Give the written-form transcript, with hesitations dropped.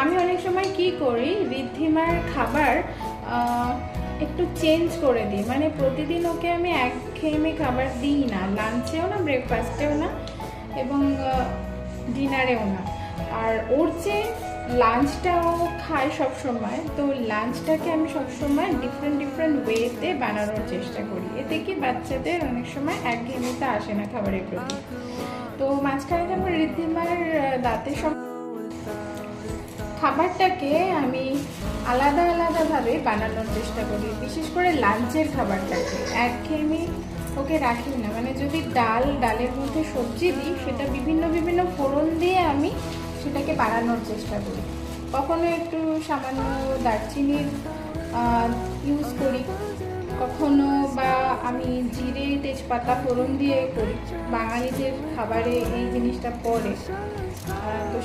আমি অনেক সময় কি করি, ঋদ্ধিমার খাবার একটু চেঞ্জ করে দিই। মানে প্রতিদিন ওকে আমি একঘেয়েমি খাবার দিই না, লাঞ্চেও না, ব্রেকফাস্টেও না, এবং ডিনারেও না। আর ওর যে লাঞ্চটাও খায় সব সময়, তো লাঞ্চটাকে আমি সবসময় ডিফারেন্ট ওয়েতে বানানোর চেষ্টা করি। এতে কি বাচ্চাদের অনেক সময় একঘেয়েমিতে আসে না খাবারের প্রতি। তো মাঝখানে যেমন ঋদ্ধিমার দাঁতের খাবারটাকে আমি আলাদা আলাদাভাবে বানানোর চেষ্টা করি, বিশেষ করে লাঞ্চের খাবারটাকে একঘেয়েমি ওকে রাখি না। মানে যদি ডালের মধ্যে সবজি দিই, সেটা বিভিন্ন ফোড়ন দিয়ে আমি সেটাকে বানানোর চেষ্টা করি। কখনো একটু সামান্য দারচিনির ইউজ করি, কখনো বা আমি জিরে তেজপাতা ফোড়ন দিয়ে করি। বাঙালিদের খাবারে এই জিনিসটা পড়ে। তো